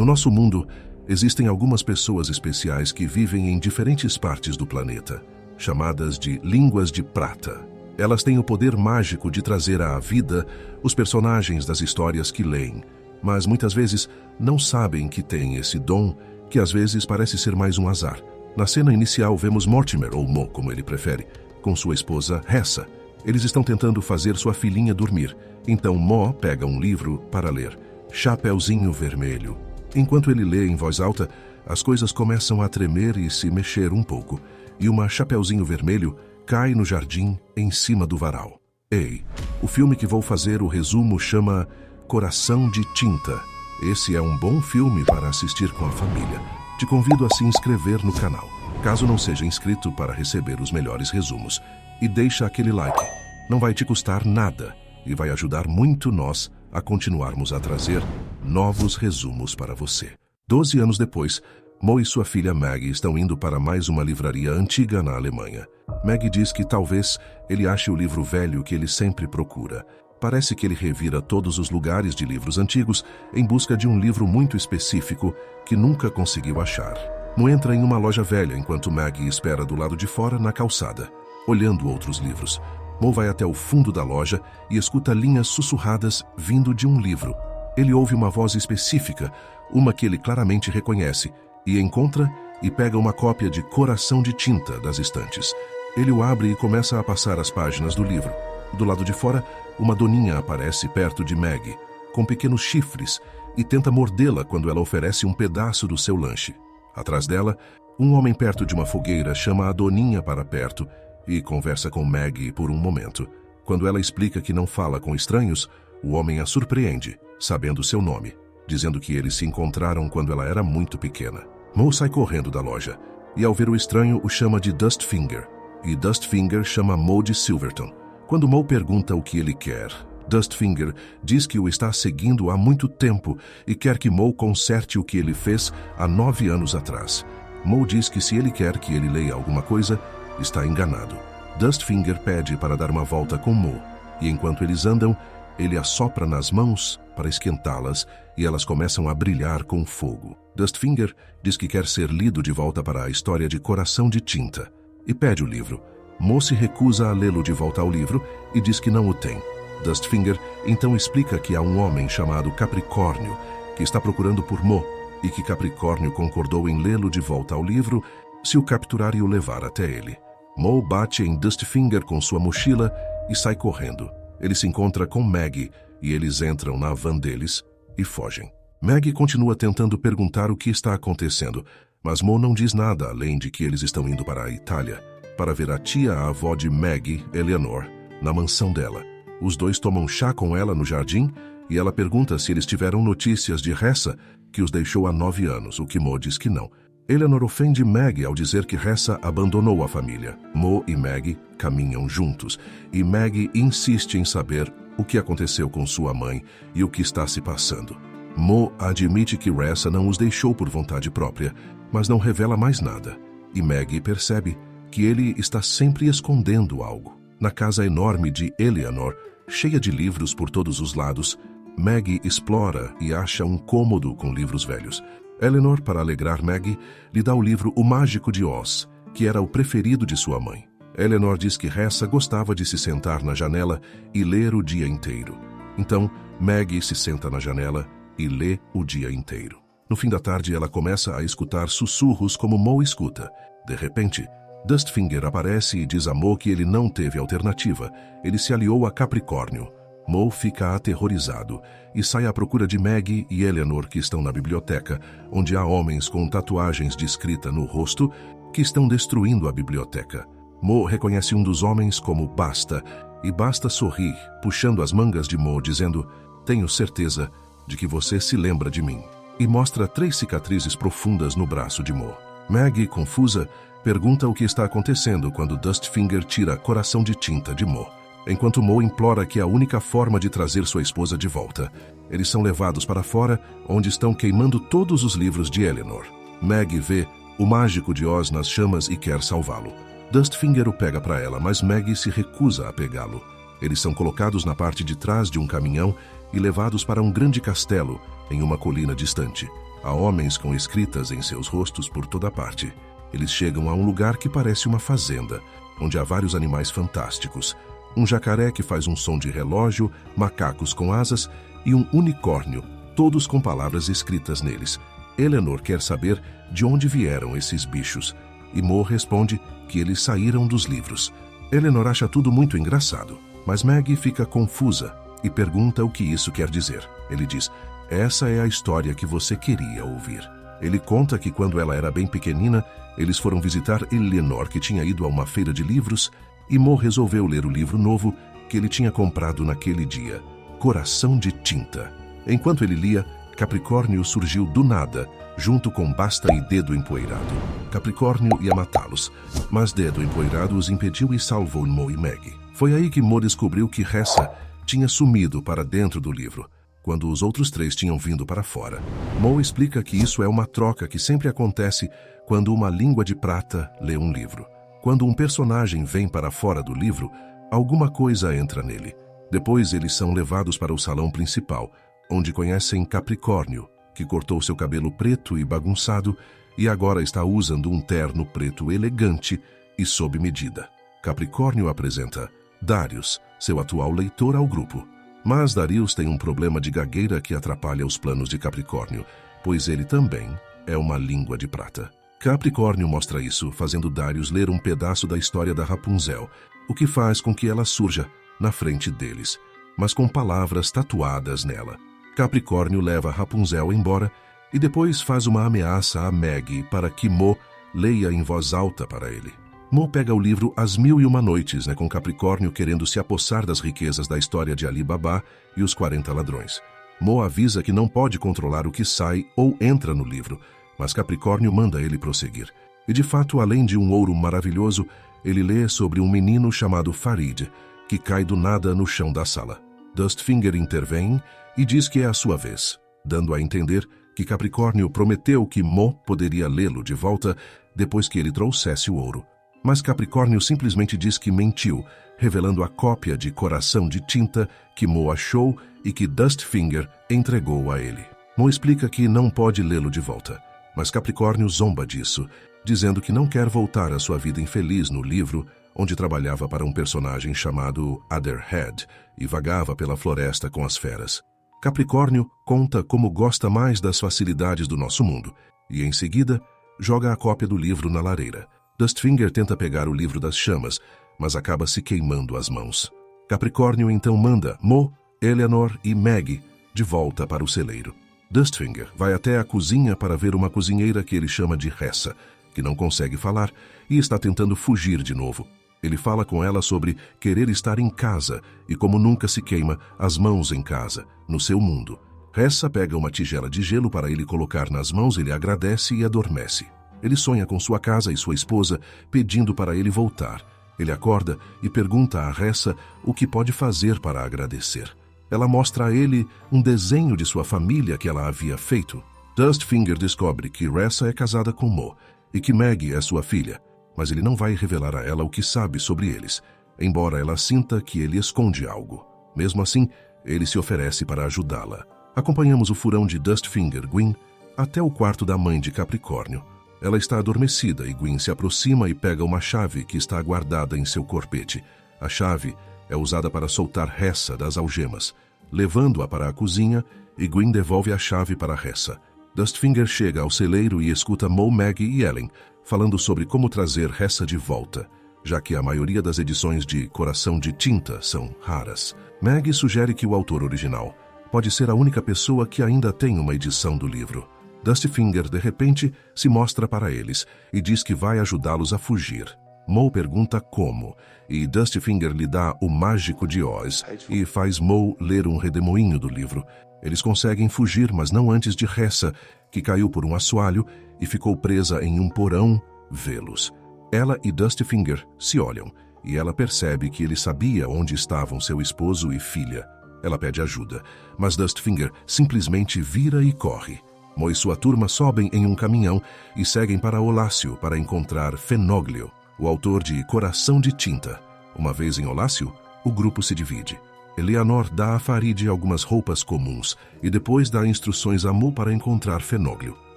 No nosso mundo, existem algumas pessoas especiais que vivem em diferentes partes do planeta, chamadas de línguas de prata. Elas têm o poder mágico de trazer à vida os personagens das histórias que leem, mas muitas vezes não sabem que têm esse dom, que às vezes parece ser mais um azar. Na cena inicial vemos Mortimer, ou Mo, como ele prefere, com sua esposa Ressa. Eles estão tentando fazer sua filhinha dormir. Então Mo pega um livro para ler, Chapeuzinho Vermelho. Enquanto ele lê em voz alta, as coisas começam a tremer e se mexer um pouco, e uma Chapeuzinho Vermelho cai no jardim em cima do varal. Ei, o filme que vou fazer o resumo chama Coração de Tinta. Esse é um bom filme para assistir com a família. Te convido a se inscrever no canal, caso não seja inscrito, para receber os melhores resumos. E deixa aquele like. Não vai te custar nada e vai ajudar muito nós a continuarmos a trazer novos resumos para você. 12 anos depois, Mo e sua filha Maggie estão indo para mais uma livraria antiga na Alemanha. Maggie diz que talvez ele ache o livro velho que ele sempre procura. Parece que ele revira todos os lugares de livros antigos em busca de um livro muito específico que nunca conseguiu achar. Mo entra em uma loja velha enquanto Maggie espera do lado de fora na calçada, olhando outros livros. Mo vai até o fundo da loja e escuta linhas sussurradas vindo de um livro. Ele ouve uma voz específica, uma que ele claramente reconhece, e encontra e pega uma cópia de Coração de Tinta das estantes. Ele o abre e começa a passar as páginas do livro. Do lado de fora, uma doninha aparece perto de Maggie, com pequenos chifres, e tenta mordê-la quando ela oferece um pedaço do seu lanche. Atrás dela, um homem perto de uma fogueira chama a doninha para perto e conversa com Maggie por um momento. Quando ela explica que não fala com estranhos, o homem a surpreende, sabendo seu nome, dizendo que eles se encontraram quando ela era muito pequena. Mo sai correndo da loja, e ao ver o estranho o chama de Dustfinger, e Dustfinger chama Mo de Silverton. Quando Mo pergunta o que ele quer, Dustfinger diz que o está seguindo há muito tempo e quer que Mo conserte o que ele fez há 9 anos atrás. Mo diz que se ele quer que ele leia alguma coisa, está enganado. Dustfinger pede para dar uma volta com Mo, e enquanto eles andam, ele assopra nas mãos para esquentá-las e elas começam a brilhar com fogo. Dustfinger diz que quer ser lido de volta para a história de Coração de Tinta e pede o livro. Mo se recusa a lê-lo de volta ao livro e diz que não o tem. Dustfinger então explica que há um homem chamado Capricórnio que está procurando por Mo e que Capricórnio concordou em lê-lo de volta ao livro se o capturar e o levar até ele. Mo bate em Dustfinger com sua mochila e sai correndo. Ele se encontra com Maggie e eles entram na van deles e fogem. Maggie continua tentando perguntar o que está acontecendo, mas Mo não diz nada além de que eles estão indo para a Itália para ver a tia-avó de Maggie, Eleanor, na mansão dela. Os dois tomam chá com ela no jardim e ela pergunta se eles tiveram notícias de Ressa, que os deixou há 9 anos, o que Mo diz que não. Eleanor ofende Maggie ao dizer que Ressa abandonou a família. Mo e Maggie caminham juntos e Maggie insiste em saber o que aconteceu com sua mãe e o que está se passando. Mo admite que Ressa não os deixou por vontade própria, mas não revela mais nada. E Maggie percebe que ele está sempre escondendo algo. Na casa enorme de Eleanor, cheia de livros por todos os lados, Maggie explora e acha um cômodo com livros velhos. Eleanor, para alegrar Maggie, lhe dá o livro O Mágico de Oz, que era o preferido de sua mãe. Eleanor diz que Ressa gostava de se sentar na janela e ler o dia inteiro. Então, Maggie se senta na janela e lê o dia inteiro. No fim da tarde, ela começa a escutar sussurros como Mo escuta. De repente, Dustfinger aparece e diz a Mo que ele não teve alternativa. Ele se aliou a Capricórnio. Mo fica aterrorizado e sai à procura de Maggie e Eleanor, que estão na biblioteca, onde há homens com tatuagens de escrita no rosto que estão destruindo a biblioteca. Mo reconhece um dos homens como Basta, e Basta sorri, puxando as mangas de Mo, dizendo: "Tenho certeza de que você se lembra de mim", e mostra 3 cicatrizes profundas no braço de Mo. Maggie, confusa, pergunta o que está acontecendo quando Dustfinger tira Coração de Tinta de Mo, enquanto Mo implora que é a única forma de trazer sua esposa de volta. Eles são levados para fora, onde estão queimando todos os livros de Eleanor. Maggie vê o Mágico de Oz nas chamas e quer salvá-lo. Dustfinger o pega para ela, mas Maggie se recusa a pegá-lo. Eles são colocados na parte de trás de um caminhão e levados para um grande castelo em uma colina distante. Há homens com escritas em seus rostos por toda parte. Eles chegam a um lugar que parece uma fazenda, onde há vários animais fantásticos. Um jacaré que faz um som de relógio, macacos com asas e um unicórnio, todos com palavras escritas neles. Eleanor quer saber de onde vieram esses bichos, e Mo responde que eles saíram dos livros. Eleanor acha tudo muito engraçado, mas Maggie fica confusa e pergunta o que isso quer dizer. Ele diz: essa é a história que você queria ouvir. Ele conta que quando ela era bem pequenina, eles foram visitar Eleanor, que tinha ido a uma feira de livros, e Mo resolveu ler o livro novo que ele tinha comprado naquele dia, Coração de Tinta. Enquanto ele lia, Capricórnio surgiu do nada, junto com Basta e Dedo Empoeirado. Capricórnio ia matá-los, mas Dedo Empoeirado os impediu e salvou Mo e Maggie. Foi aí que Mo descobriu que Ressa tinha sumido para dentro do livro, quando os outros três tinham vindo para fora. Mo explica que isso é uma troca que sempre acontece quando uma língua de prata lê um livro. Quando um personagem vem para fora do livro, alguma coisa entra nele. Depois eles são levados para o salão principal, onde conhecem Capricórnio, que cortou seu cabelo preto e bagunçado e agora está usando um terno preto elegante e sob medida. Capricórnio apresenta Darius, seu atual leitor, ao grupo. Mas Darius tem um problema de gagueira que atrapalha os planos de Capricórnio, pois ele também é uma língua de prata. Capricórnio mostra isso, fazendo Darius ler um pedaço da história da Rapunzel, o que faz com que ela surja na frente deles, mas com palavras tatuadas nela. Capricórnio leva Rapunzel embora e depois faz uma ameaça a Maggie para que Mo leia em voz alta para ele. Mo pega o livro As Mil e Uma Noites, com Capricórnio querendo se apossar das riquezas da história de Ali Baba e os 40 ladrões. Mo avisa que não pode controlar o que sai ou entra no livro, mas Capricórnio manda ele prosseguir. E de fato, além de um ouro maravilhoso, ele lê sobre um menino chamado Farid, que cai do nada no chão da sala. Dustfinger intervém e diz que é a sua vez, dando a entender que Capricórnio prometeu que Mo poderia lê-lo de volta depois que ele trouxesse o ouro. Mas Capricórnio simplesmente diz que mentiu, revelando a cópia de Coração de Tinta que Mo achou e que Dustfinger entregou a ele. Mo explica que não pode lê-lo de volta, mas Capricórnio zomba disso, dizendo que não quer voltar à sua vida infeliz no livro, onde trabalhava para um personagem chamado Otherhead e vagava pela floresta com as feras. Capricórnio conta como gosta mais das facilidades do nosso mundo e, em seguida, joga a cópia do livro na lareira. Dustfinger tenta pegar o livro das chamas, mas acaba se queimando as mãos. Capricórnio então manda Mo, Eleanor e Maggie de volta para o celeiro. Dustfinger vai até a cozinha para ver uma cozinheira que ele chama de Ressa, que não consegue falar e está tentando fugir de novo. Ele fala com ela sobre querer estar em casa e como nunca se queima as mãos em casa, no seu mundo. Ressa pega uma tigela de gelo para ele colocar nas mãos, ele agradece e adormece. Ele sonha com sua casa e sua esposa pedindo para ele voltar. Ele acorda e pergunta a Ressa o que pode fazer para agradecer. Ela mostra a ele um desenho de sua família que ela havia feito. Dustfinger descobre que Ressa é casada com Mo e que Maggie é sua filha, mas ele não vai revelar a ela o que sabe sobre eles, embora ela sinta que ele esconde algo. Mesmo assim, ele se oferece para ajudá-la. Acompanhamos o furão de Dustfinger, Gwyn, até o quarto da mãe de Capricórnio. Ela está adormecida e Gwyn se aproxima e pega uma chave que está guardada em seu corpete. A chave é usada para soltar Ressa das algemas, levando-a para a cozinha, e Gwyn devolve a chave para Ressa. Dustfinger chega ao celeiro e escuta Mo, Maggie e Ellen falando sobre como trazer Ressa de volta, já que a maioria das edições de Coração de Tinta são raras. Maggie sugere que o autor original pode ser a única pessoa que ainda tem uma edição do livro. Dustfinger, de repente, se mostra para eles e diz que vai ajudá-los a fugir. Mo pergunta como, e Dustfinger lhe dá o Mágico de Oz e faz Mo ler um redemoinho do livro. Eles conseguem fugir, mas não antes de Ressa, que caiu por um assoalho e ficou presa em um porão, vê-los. Ela e Dustfinger se olham, e ela percebe que ele sabia onde estavam seu esposo e filha. Ela pede ajuda, mas Dustfinger simplesmente vira e corre. Mo e sua turma sobem em um caminhão e seguem para Olácio para encontrar Fenoglio, o autor de Coração de Tinta. Uma vez em Olácio, o grupo se divide. Eleanor dá a Farid algumas roupas comuns e depois dá instruções a Mo para encontrar Fenóglio,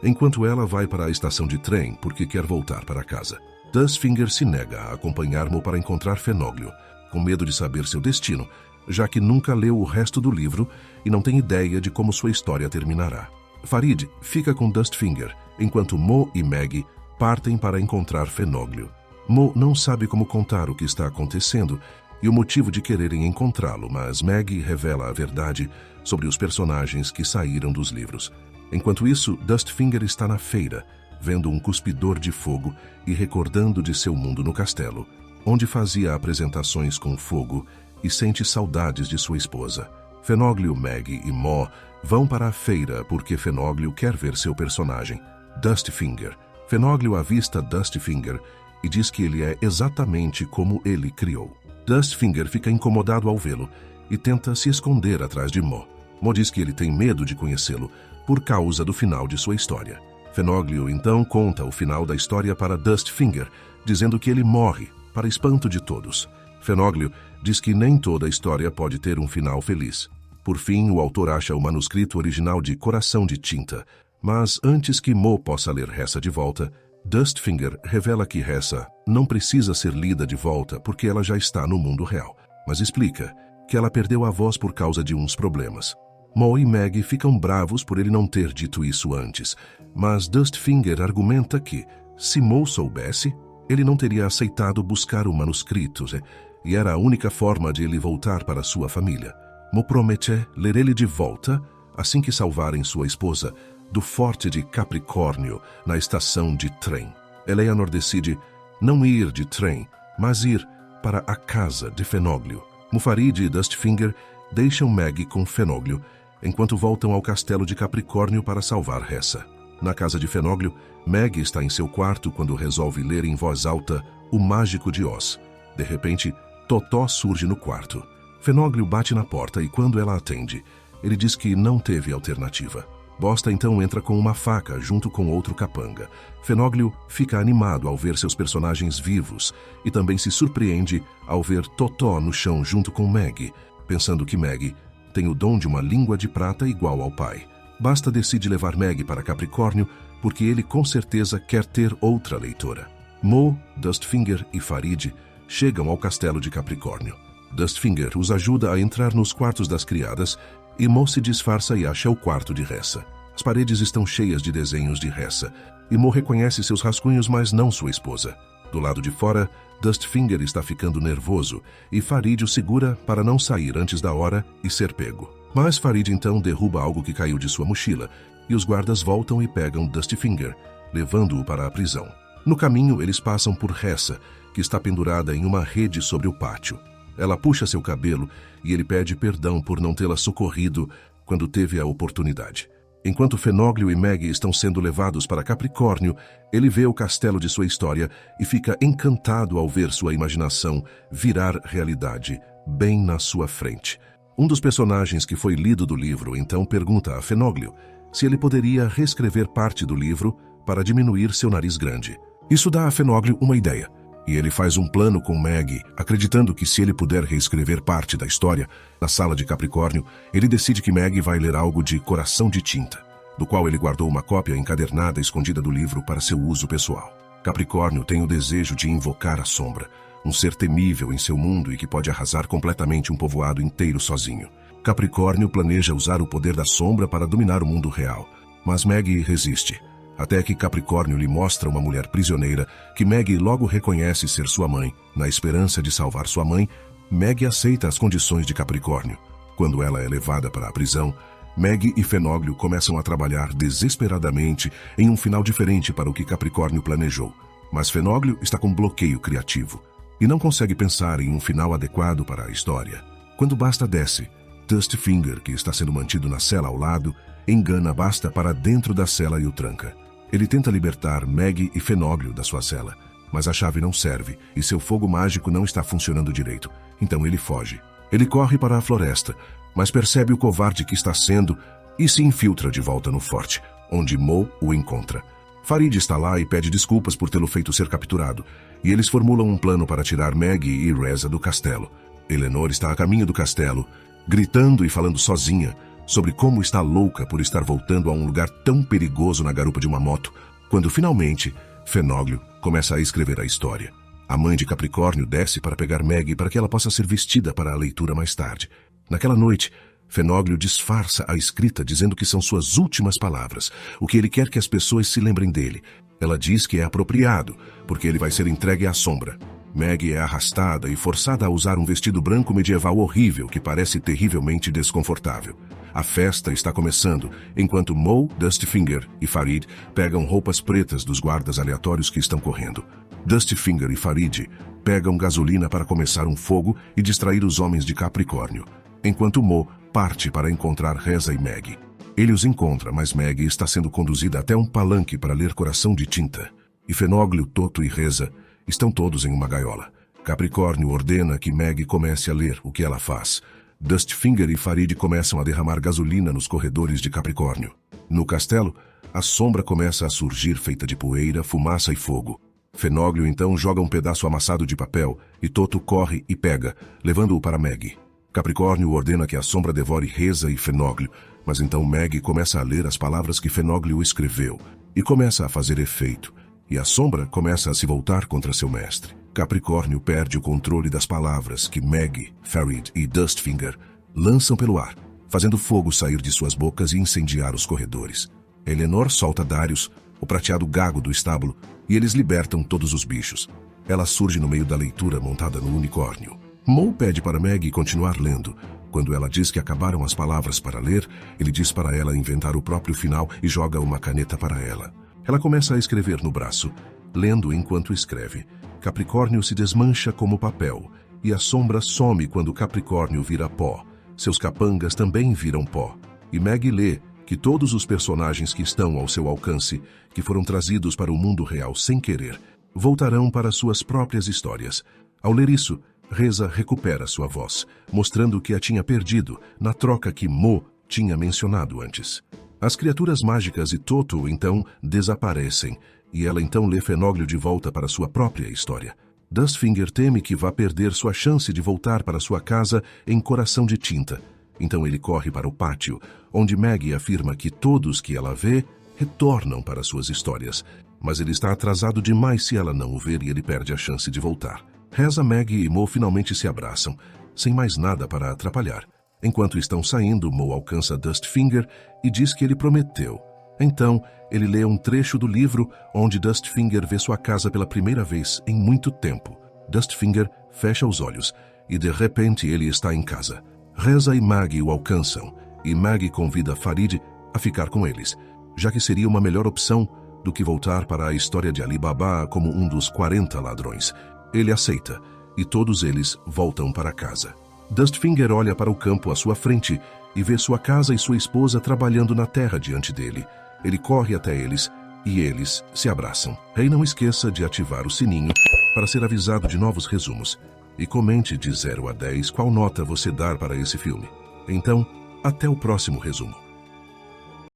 enquanto ela vai para a estação de trem porque quer voltar para casa. Dustfinger se nega a acompanhar Mo para encontrar Fenóglio, com medo de saber seu destino, já que nunca leu o resto do livro e não tem ideia de como sua história terminará. Farid fica com Dustfinger, enquanto Mo e Maggie partem para encontrar Fenóglio. Mo não sabe como contar o que está acontecendo e o motivo de quererem encontrá-lo, mas Maggie revela a verdade sobre os personagens que saíram dos livros. Enquanto isso, Dustfinger está na feira, vendo um cuspidor de fogo e recordando de seu mundo no castelo, onde fazia apresentações com fogo e sente saudades de sua esposa. Fenóglio, Maggie e Mo vão para a feira porque Fenóglio quer ver seu personagem, Dustfinger. Fenóglio avista Dustfinger e diz que ele é exatamente como ele criou. Dustfinger fica incomodado ao vê-lo e tenta se esconder atrás de Mo. Mo diz que ele tem medo de conhecê-lo por causa do final de sua história. Fenóglio então conta o final da história para Dustfinger, dizendo que ele morre, para espanto de todos. Fenóglio diz que nem toda história pode ter um final feliz. Por fim, o autor acha o manuscrito original de Coração de Tinta, mas antes que Mo possa ler Ressa de volta, Dustfinger revela que Ressa não precisa ser lida de volta porque ela já está no mundo real, mas explica que ela perdeu a voz por causa de uns problemas. Mo e Maggie ficam bravos por ele não ter dito isso antes, mas Dustfinger argumenta que, se Mo soubesse, ele não teria aceitado buscar o manuscrito, e era a única forma de ele voltar para sua família. Mo promete ler ele de volta assim que salvarem sua esposa do Forte de Capricórnio na estação de trem. Eleanor decide não ir de trem, mas ir para a casa de Fenóglio. Farid e Dustfinger deixam Maggie com Fenóglio, enquanto voltam ao castelo de Capricórnio para salvar Ressa. Na casa de Fenóglio, Maggie está em seu quarto quando resolve ler em voz alta O Mágico de Oz. De repente, Totó surge no quarto. Fenóglio bate na porta e quando ela atende, ele diz que não teve alternativa. Bosta então entra com uma faca junto com outro capanga. Fenóglio fica animado ao ver seus personagens vivos e também se surpreende ao ver Totó no chão junto com Maggie, pensando que Maggie tem o dom de uma língua de prata igual ao pai. Basta decide levar Maggie para Capricórnio porque ele com certeza quer ter outra leitora. Mo, Dustfinger e Farid chegam ao castelo de Capricórnio. Dustfinger os ajuda a entrar nos quartos das criadas e Mo se disfarça e acha o quarto de Ressa. As paredes estão cheias de desenhos de Ressa e Mo reconhece seus rascunhos, mas não sua esposa. Do lado de fora, Dustfinger está ficando nervoso e Farid o segura para não sair antes da hora e ser pego. Mas Farid então derruba algo que caiu de sua mochila e os guardas voltam e pegam Dustfinger, levando-o para a prisão. No caminho, eles passam por Ressa, que está pendurada em uma rede sobre o pátio. Ela puxa seu cabelo e ele pede perdão por não tê-la socorrido quando teve a oportunidade. Enquanto Fenóglio e Maggie estão sendo levados para Capricórnio, ele vê o castelo de sua história e fica encantado ao ver sua imaginação virar realidade, bem na sua frente. Um dos personagens que foi lido do livro então pergunta a Fenóglio se ele poderia reescrever parte do livro para diminuir seu nariz grande. Isso dá a Fenóglio uma ideia. E ele faz um plano com Maggie, acreditando que se ele puder reescrever parte da história, na sala de Capricórnio, ele decide que Maggie vai ler algo de Coração de Tinta, do qual ele guardou uma cópia encadernada escondida do livro para seu uso pessoal. Capricórnio tem o desejo de invocar a sombra, um ser temível em seu mundo e que pode arrasar completamente um povoado inteiro sozinho. Capricórnio planeja usar o poder da sombra para dominar o mundo real, mas Maggie resiste. Até que Capricórnio lhe mostra uma mulher prisioneira que Maggie logo reconhece ser sua mãe. Na esperança de salvar sua mãe, Maggie aceita as condições de Capricórnio. Quando ela é levada para a prisão, Maggie e Fenóglio começam a trabalhar desesperadamente em um final diferente para o que Capricórnio planejou. Mas Fenóglio está com bloqueio criativo e não consegue pensar em um final adequado para a história. Quando Basta desce, Dustfinger, que está sendo mantido na cela ao lado, engana Basta para dentro da cela e o tranca. Ele tenta libertar Maggie e Fenóglio da sua cela, mas a chave não serve e seu fogo mágico não está funcionando direito, então ele foge. Ele corre para a floresta, mas percebe o covarde que está sendo e se infiltra de volta no forte, onde Mo o encontra. Farid está lá e pede desculpas por tê-lo feito ser capturado, e eles formulam um plano para tirar Maggie e Ressa do castelo. Eleanor está a caminho do castelo, gritando e falando sozinha sobre como está louca por estar voltando a um lugar tão perigoso na garupa de uma moto, quando finalmente Fenóglio começa a escrever a história. A mãe de Capricórnio desce para pegar Maggie para que ela possa ser vestida para a leitura mais tarde. Naquela noite, Fenóglio disfarça a escrita dizendo que são suas últimas palavras, o que ele quer que as pessoas se lembrem dele. Ela diz que é apropriado, porque ele vai ser entregue à sombra. Maggie é arrastada e forçada a usar um vestido branco medieval horrível que parece terrivelmente desconfortável. A festa está começando, enquanto Mo, Dustfinger e Farid pegam roupas pretas dos guardas aleatórios que estão correndo. Dustfinger e Farid pegam gasolina para começar um fogo e distrair os homens de Capricórnio, enquanto Mo parte para encontrar Reza e Maggie. Ele os encontra, mas Maggie está sendo conduzida até um palanque para ler Coração de Tinta. E Fenóglio, Toto e Reza estão todos em uma gaiola. Capricórnio ordena que Maggie comece a ler, o que ela faz. Dustfinger e Farid começam a derramar gasolina nos corredores de Capricórnio. No castelo, a sombra começa a surgir feita de poeira, fumaça e fogo. Fenóglio então joga um pedaço amassado de papel e Toto corre e pega, levando-o para Maggie. Capricórnio ordena que a sombra devore Reza e Fenóglio, mas então Maggie começa a ler as palavras que Fenóglio escreveu e começa a fazer efeito. E a sombra começa a se voltar contra seu mestre. Capricórnio perde o controle das palavras que Maggie, Farid e Dustfinger lançam pelo ar, fazendo fogo sair de suas bocas e incendiar os corredores. Eleanor solta Darius, o prateado gago do estábulo, e eles libertam todos os bichos. Ela surge no meio da leitura montada no unicórnio. Mo pede para Maggie continuar lendo. Quando ela diz que acabaram as palavras para ler, ele diz para ela inventar o próprio final e joga uma caneta para ela. Ela começa a escrever no braço, lendo enquanto escreve. Capricórnio se desmancha como papel, e a sombra some quando Capricórnio vira pó. Seus capangas também viram pó. E Maggie lê que todos os personagens que estão ao seu alcance, que foram trazidos para o mundo real sem querer, voltarão para suas próprias histórias. Ao ler isso, Reza recupera sua voz, mostrando que a tinha perdido na troca que Mo tinha mencionado antes. As criaturas mágicas e Toto, então, desaparecem, e ela então lê Fenóglio de volta para sua própria história. Dustfinger teme que vá perder sua chance de voltar para sua casa em Coração de Tinta. Então ele corre para o pátio, onde Maggie afirma que todos que ela vê retornam para suas histórias, mas ele está atrasado demais se ela não o ver e ele perde a chance de voltar. Reza, Maggie e Mo finalmente se abraçam, sem mais nada para atrapalhar. Enquanto estão saindo, Mo alcança Dustfinger e diz que ele prometeu. Então, ele lê um trecho do livro onde Dustfinger vê sua casa pela primeira vez em muito tempo. Dustfinger fecha os olhos e de repente ele está em casa. Reza e Maggie o alcançam e Maggie convida Farid a ficar com eles, já que seria uma melhor opção do que voltar para a história de Ali Baba como um dos 40 ladrões. Ele aceita e todos eles voltam para casa. Dustfinger olha para o campo à sua frente e vê sua casa e sua esposa trabalhando na terra diante dele. Ele corre até eles e eles se abraçam. Ei, não esqueça de ativar o sininho para ser avisado de novos resumos. E comente de 0 a 10 qual nota você dar para esse filme. Então, até o próximo resumo.